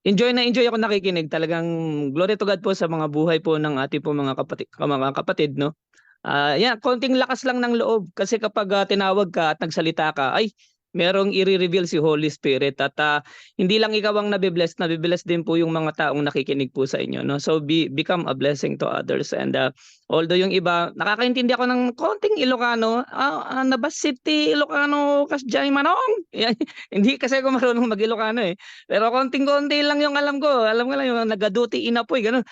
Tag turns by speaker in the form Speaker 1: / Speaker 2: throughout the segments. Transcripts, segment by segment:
Speaker 1: Enjoy na enjoy ako nakikinig. Talagang glory to God po sa mga buhay po ng ating po mga kapatid, no? Yan, konting lakas lang ng loob kasi kapag tinawag ka at nagsalita ka, ay merong i-reveal si Holy Spirit at hindi lang ikaw ang nabibless din po yung mga taong nakikinig po sa inyo, no? So become a blessing to others. And although yung iba nakakaintindi ako ng konting Ilocano, Nabasiti Ilocano kasjay manong. Yan, hindi kasi ako marunong mag-Ilocano eh. Pero konting-konti lang yung alam ko. Alam ko lang yung nagaduti inapoy ganun.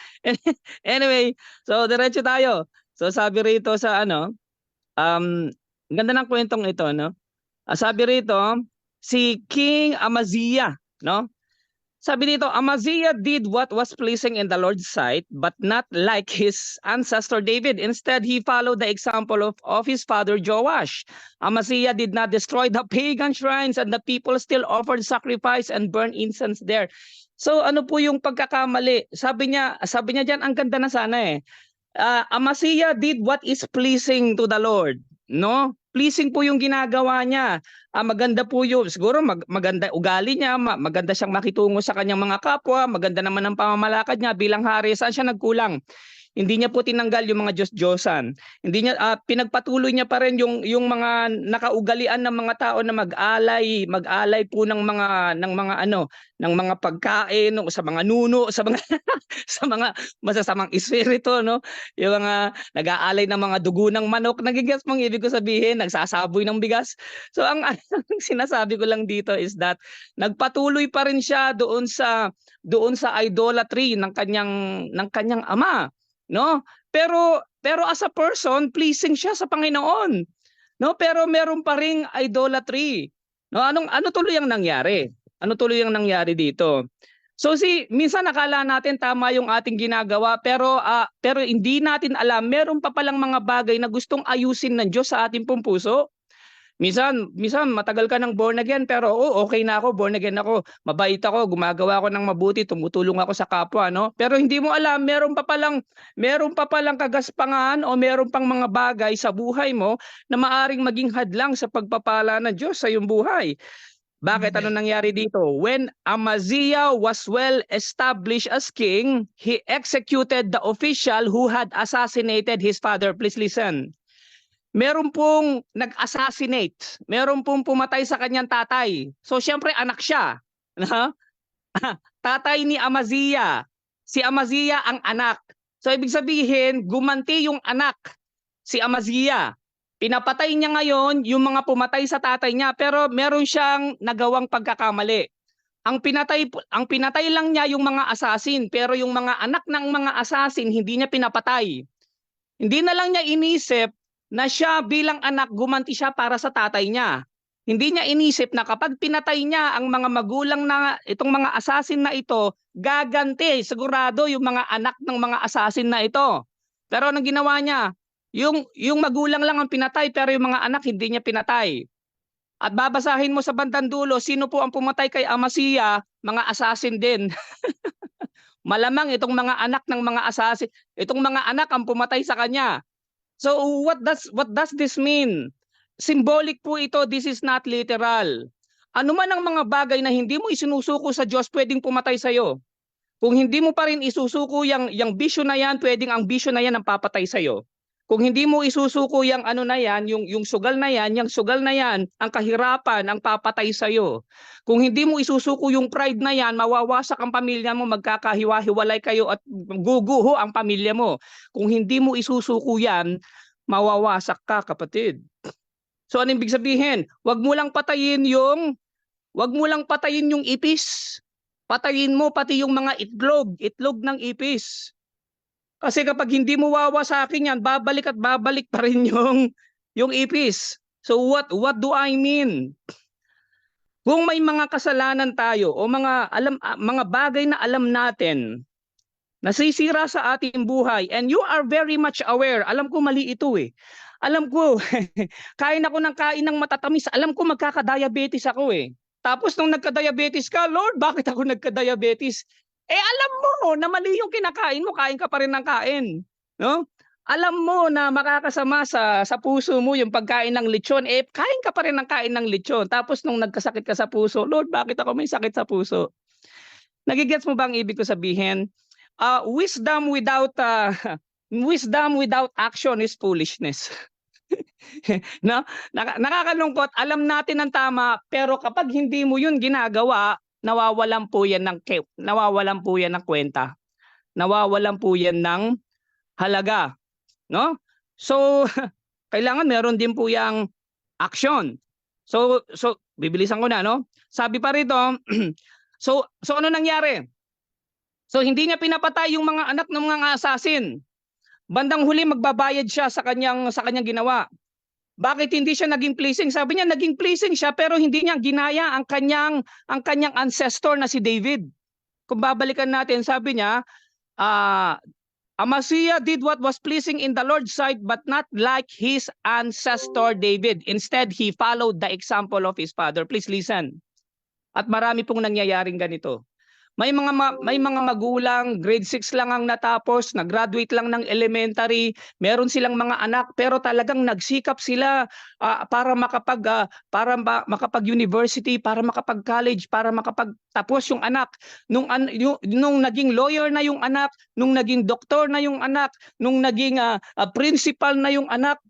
Speaker 1: Anyway, so diretso tayo. So sabi rito sa ang ganda ng kwentong ito, no? Sabi rito, si King Amaziah, no? Sabi dito, Amaziah did what was pleasing in the Lord's sight, but not like his ancestor David. Instead, he followed the example of his father Joash. Amaziah did not destroy the pagan shrines, and the people still offered sacrifice and burned incense there. So ano po yung pagkakamali? Sabi niya diyan, ang ganda na sana eh. Amaziah did what is pleasing to the Lord, no? Pleasing po yung ginagawa niya. Maganda po yung siguro maganda ugali niya, maganda siyang makitungo sa kanyang mga kapwa, maganda naman ang pamamalakad niya bilang hari. Saan siya nagkulang? Hindi niya po tinanggal yung mga Diyos-Diyosan. Hindi niya pinagpatuloy niya pa rin yung mga nakaugalian ng mga tao na mag-alay po ng mga pagkain o sa mga nuno, sa mga sa mga masasamang espiritu, no? Yung mga nag-aalay ng mga dugo ng manok, nagigets mong ibig ko sabihin, nagsasaboy ng bigas. So ang sinasabi ko lang dito is that nagpatuloy pa rin siya doon sa idolatry ng kanyang ama, no? Pero as a person, pleasing siya sa Panginoon, no? Pero meron pa ring idolatry, no? Ano tuloy ang nangyari? Ano tuloy ang nangyari dito? So minsan nakala natin tama yung ating ginagawa, pero hindi natin alam meron pa palang mga bagay na gustong ayusin ng Diyos sa ating pong puso. Minsan matagal ka ng born again pero okay na ako, born again ako, mabait ako, gumagawa ako ng mabuti, tumutulong ako sa kapwa, no? Pero hindi mo alam meron pa palang kagaspangan o meron pang mga bagay sa buhay mo na maaring maging hadlang sa pagpapala ng Diyos sa iyong buhay. Bakit? Ano nangyari dito? When Amaziah was well established as king, he executed the official who had assassinated his father. Please listen. Meron pong nag-assassinate. Meron pong pumatay sa kanyang tatay. So siyempre anak siya. Tatay ni Amaziah. Si Amaziah ang anak. So ibig sabihin, gumanti yung anak, si Amaziah. Pinapatay niya ngayon yung mga pumatay sa tatay niya, pero meron siyang nagawang pagkakamali. Ang pinatay lang niya yung mga assassin, pero yung mga anak ng mga assassin hindi niya pinapatay. Hindi na lang niya inisip na siya bilang anak gumanti siya para sa tatay niya. Hindi niya inisip na kapag pinatay niya ang mga magulang na itong mga assassin na ito, gaganti sigurado yung mga anak ng mga assassin na ito. Pero anong ginawa niya? Yung magulang lang ang pinatay pero yung mga anak hindi niya pinatay. At babasahin mo sa bandang dulo, sino po ang pumatay kay Amaziah? Mga assassin din. Malamang itong mga anak ng mga assassin, itong mga anak ang pumatay sa kanya. So what does this mean? Symbolic po ito, this is not literal. Ano man ang mga bagay na hindi mo isinusuko sa Diyos, pwedeng pumatay sa iyo. Kung hindi mo pa rin isusuko yung bisyo na yan, pwedeng ang bisyo na yan ang papatay sa iyo. Kung hindi mo isusuko yung ano na yan, yung sugal na yan, ang kahirapan ang papatay sa iyo. Kung hindi mo isusuko yung pride na yan, mawawasak ang pamilya mo, magkakahiwa-hiwalay kayo at guguho ang pamilya mo. Kung hindi mo isusuko yan, mawawasak ka, kapatid. So ano ibig sabihin? Wag mo lang patayin yung ipis. Patayin mo pati yung mga itlog ng ipis. Kasi kapag hindi mo wawasakin yan, babalik at babalik pa rin yung ipis. So what do I mean? Kung may mga kasalanan tayo o mga bagay na alam natin nasisira sa ating buhay and you are very much aware, alam ko mali ito eh. Alam ko, kain ako ng kain ng matatamis, alam ko magkaka-diabetes ako eh. Tapos nung nagka-diabetes ka, Lord, bakit ako nagka-diabetes? Alam mo na mali yung kinakain mo, kain ka pa rin ng kain, no? Alam mo na makakasama sa puso mo yung pagkain ng lechon, kain ka pa rin ng kain ng lechon. Tapos nung nagkasakit ka sa puso, Lord, bakit ako may sakit sa puso? Nagigets mo ba ang ibig ko sabihin? Wisdom without wisdom without action is foolishness. No? Nakakalungkot, alam natin ang tama, pero kapag hindi mo 'yun ginagawa, nawawalan po 'yan ng kwenta. Nawawalan po 'yan ng halaga, no? So kailangan meron din po yang action. So bibilisan ko na, no? Sabi pa rito, so ano nangyari? So hindi niya pinapatay yung mga anak ng mga assassin. Bandang huli magbabayad siya sa kanyang ginawa. Bakit hindi siya naging pleasing? Sabi niya naging pleasing siya pero hindi niya ginaya ang kanyang ancestor na si David. Kung babalikan natin, sabi niya, Amaziah did what was pleasing in the Lord's sight but not like his ancestor David. Instead, he followed the example of his father. Please listen. At marami pong nangyayaring ganito. May mga magulang, grade 6 lang ang natapos, nag-graduate lang ng elementary, meron silang mga anak pero talagang nagsikap sila para makapag-university, para makapag-college, para makapagtapos yung anak. Nung naging lawyer na yung anak, nung naging doktor na yung anak, nung naging principal na yung anak,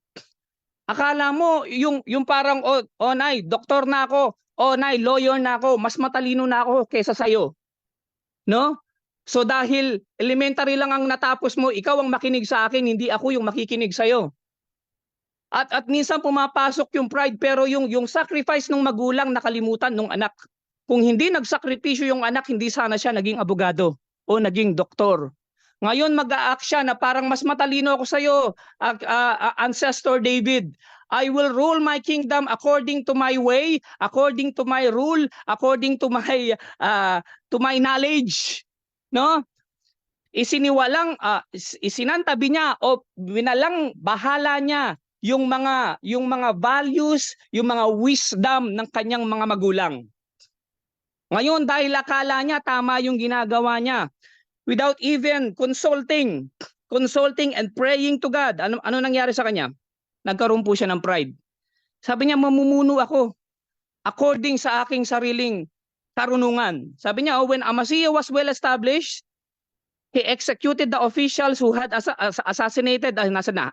Speaker 1: akala mo yung parang nay, doktor na ako, nay, lawyer na ako, mas matalino na ako kaysa sa'yo. No? So dahil elementary lang ang natapos mo, ikaw ang makinig sa akin, hindi ako yung makikinig sa iyo. At minsan pumapasok yung pride pero yung sacrifice ng magulang nakalimutan ng anak. Kung hindi nagsakripisyo yung anak, hindi sana siya naging abogado o naging doktor. Ngayon mag-a-act siya na parang mas matalino ako sa iyo, ancestor David. I will rule my kingdom according to my way, according to my rule, according to my knowledge, no? Isinantabi niya o binalang bahala niya yung mga values, yung mga wisdom ng kanyang mga magulang. Ngayon dahil akala niya tama yung ginagawa niya, without even consulting and praying to God, ano nangyari sa kanya? Nagkaroon po siya ng pride. Sabi niya, mamumuno ako according sa aking sariling karunungan. Sabi niya, when Amaziah was well established, he executed the officials who had assassinated.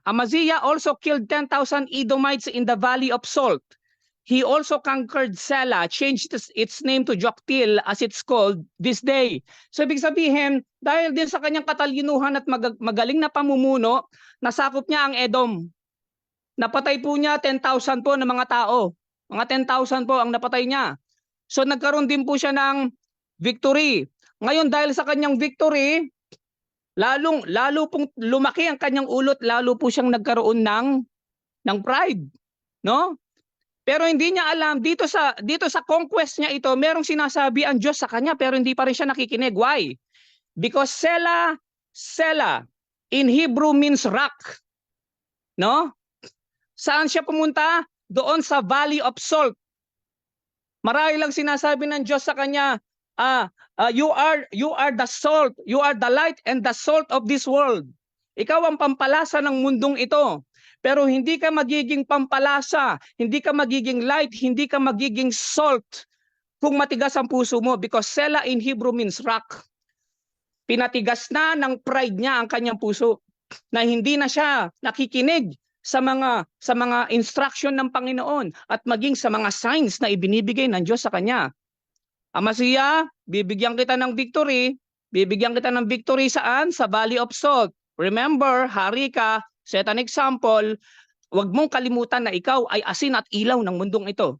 Speaker 1: Amaziah also killed 10,000 Edomites in the Valley of Salt. He also conquered Selah, changed its name to Joktil as it's called this day. So ibig sabihin, dahil din sa kanyang katalinuhan at magaling na pamumuno, nasakop niya ang Edom. Napatay po niya 10,000 po ng mga tao. Mga 10,000 po ang napatay niya. So nagkaroon din po siya ng victory. Ngayon dahil sa kanyang victory, lalo pong lumaki ang kanyang ulot, lalo po siyang nagkaroon ng pride, no? Pero hindi niya alam dito sa conquest niya ito, merong sinasabi ang Diyos sa kanya pero hindi pa rin siya nakikinig. Why? Because Selah in Hebrew means rock. No? Saan siya pumunta? Doon sa Valley of Salt. Marahil lang sinasabi ng Diyos sa kanya, you are the salt, you are the light and the salt of this world. Ikaw ang pampalasa ng mundong ito. Pero hindi ka magiging pampalasa, hindi ka magiging light, hindi ka magiging salt kung matigas ang puso mo, because Selah in Hebrew means rock. Pinatigas na ng pride niya ang kanyang puso na hindi na siya nakikinig sa mga instruction ng Panginoon at maging sa mga signs na ibinibigay ng Diyos sa kanya. Amaziah, bibigyan kita ng victory. Bibigyan kita ng victory saan? Sa Valley of Salt. Remember, hari ka, set an example, huwag mong kalimutan na ikaw ay asin at ilaw ng mundong ito.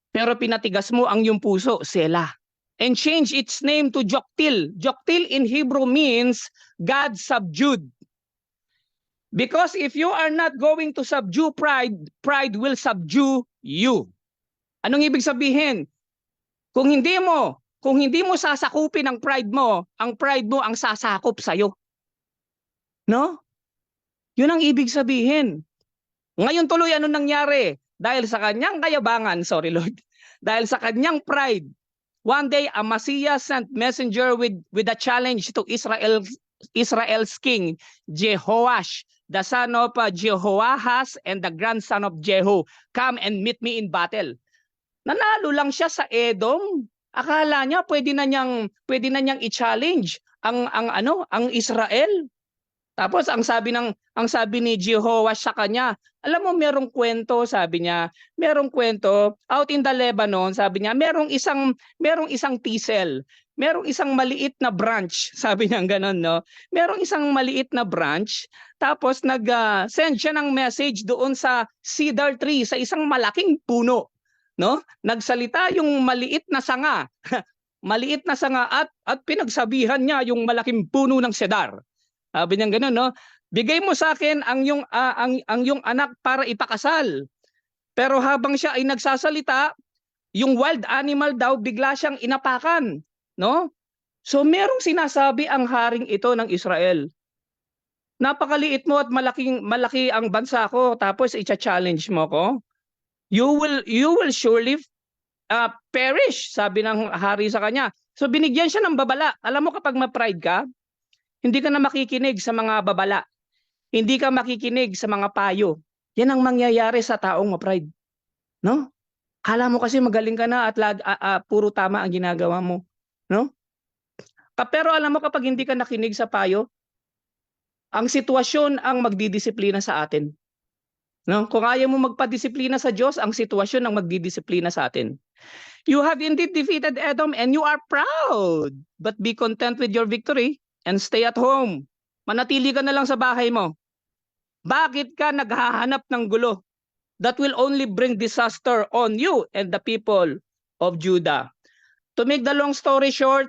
Speaker 1: Pero pinatigas mo ang iyong puso, Selah. And change its name to Joktil. Joktil in Hebrew means God subdued. Because if you are not going to subdue pride, pride will subdue you. Anong ibig sabihin? Kung hindi mo sasakupin ang pride mo ang sasakop sa'yo. No? Yun ang ibig sabihin. Ngayon tuloy ano nangyari? Dahil sa kanyang kayabangan, sorry Lord, dahil sa kanyang pride, one day Amaziah sent messenger with a challenge to Israel's king, Jehoash, the son of Jehoahaz and the grandson of Jehu. Come and meet me in battle. Nanalo lang siya sa Edom. Akala niya pwede na niyang i-challenge ang Israel. Tapos ang sabi ni Jehoash sa kanya, alam mo merong kwento, sabi niya, merong kwento out in the Lebanon, sabi niya, merong isang thistle, merong isang maliit na branch, sabi niya gano'n, no? Merong isang maliit na branch, tapos nag-send siya ng message doon sa cedar tree, sa isang malaking puno, no? Nagsalita yung maliit na sanga, maliit na sanga at pinagsabihan niya yung malaking puno ng cedar. Sabi niya gano'n, no? Bigay mo sa akin ang yung anak para ipakasal. Pero habang siya ay nagsasalita, yung wild animal daw bigla siyang inapakan, no? So merong sinasabi ang haring ito ng Israel. Napakaliit mo at malaki ang bansa ko, tapos i-challenge mo ko. You will surely perish, sabi ng hari sa kanya. So binigyan siya ng babala. Alam mo kapag ma-pride ka, hindi ka na makikinig sa mga babala. Hindi ka makikinig sa mga payo. Yan ang mangyayari sa taong ma-pride. No? Kala mo kasi magaling ka na at puro tama ang ginagawa mo. No? Pero alam mo kapag hindi ka nakinig sa payo, ang sitwasyon ang magdidisiplina sa atin. No? Kung ayaw mo magpadisiplina sa Diyos, ang sitwasyon ang magdidisiplina sa atin. You have indeed defeated Edom and you are proud. But be content with your victory and stay at home. Manatili ka na lang sa bahay mo. Bakit ka naghahanap ng gulo? That will only bring disaster on you and the people of Judah. To make the long story short,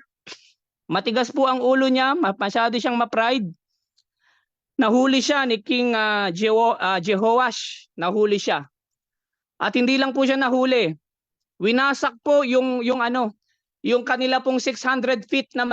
Speaker 1: matigas po ang ulo niya, masyado siyang ma-pride. Nahuli siya ni King Jehoash. Nahuli siya. At hindi lang po siya nahuli. Winasak po yung kanila pong 600 feet na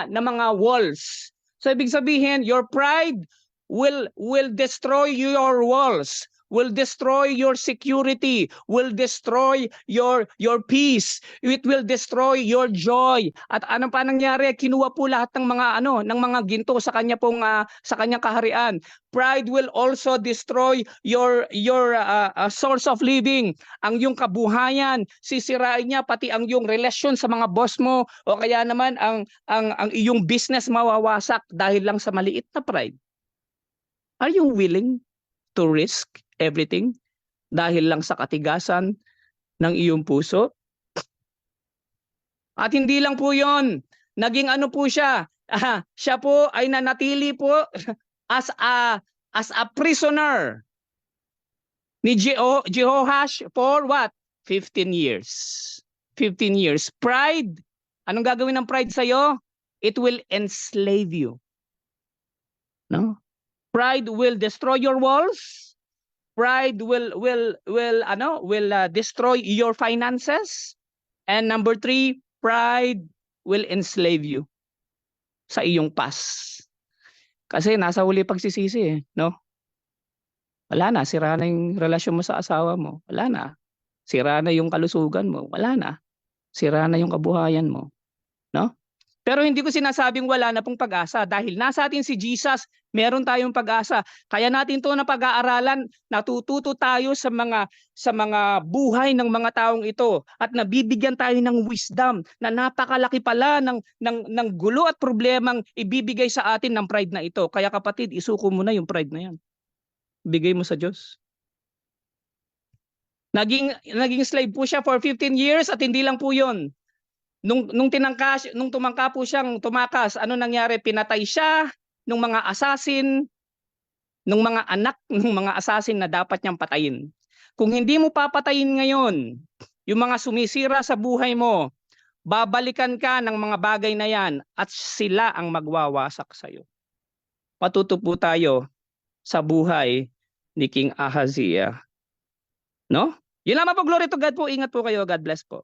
Speaker 1: mga walls. So ibig sabihin, your pride will destroy your walls, will destroy your security, will destroy your peace. It will destroy your joy. At ano pa nangyari? Kinuha po lahat ng mga ginto sa kanya pong sa kanyang kaharian. Pride will also destroy your source of living. Ang yung kabuhayan, sisirain niya pati ang yung relasyon sa mga boss mo, o kaya naman ang iyong business mawawasak dahil lang sa maliit na pride. Are you willing to risk everything dahil lang sa katigasan ng iyong puso? At hindi lang po 'yon. Naging po siya. Siya po ay nanatili po as a prisoner ni Jehoash for what? 15 years. 15 years. Pride. Anong gagawin ng pride sa iyo? It will enslave you. No? Pride will destroy your walls. Pride will destroy your finances. And number 3, pride will enslave you sa iyong past. Kasi nasa huli pagsisisi, no? Wala na, sira na yung relasyon mo sa asawa mo. Wala na. Sira na yung kalusugan mo. Wala na. Sira na yung kabuhayan mo, no? Pero hindi ko sinasabing wala na pong pag-asa, dahil nasa atin si Jesus, meron tayong pag-asa. Kaya natin 'to na pag-aaralan, natututo tayo sa mga buhay ng mga taong ito, at nabibigyan tayo ng wisdom na napakalaki pala ng gulo at problemang ibibigay sa atin ng pride na ito. Kaya kapatid, isuko mo na yung pride na 'yan. Bigay mo sa Diyos. Naging slave po siya for 15 years, at hindi lang po 'yon. Nung tumangka po siyang tumakas, ano nangyari? Pinatay siya ng mga assassin, ng mga anak ng mga assassin na dapat niyang patayin. Kung hindi mo papatayin ngayon yung mga sumisira sa buhay mo, babalikan ka ng mga bagay na yan at sila ang magwawasak sa iyo. Patuto po tayo sa buhay ni King Ahaziah. No? Yun lamang po, glory to God po. Ingat po kayo. God bless po.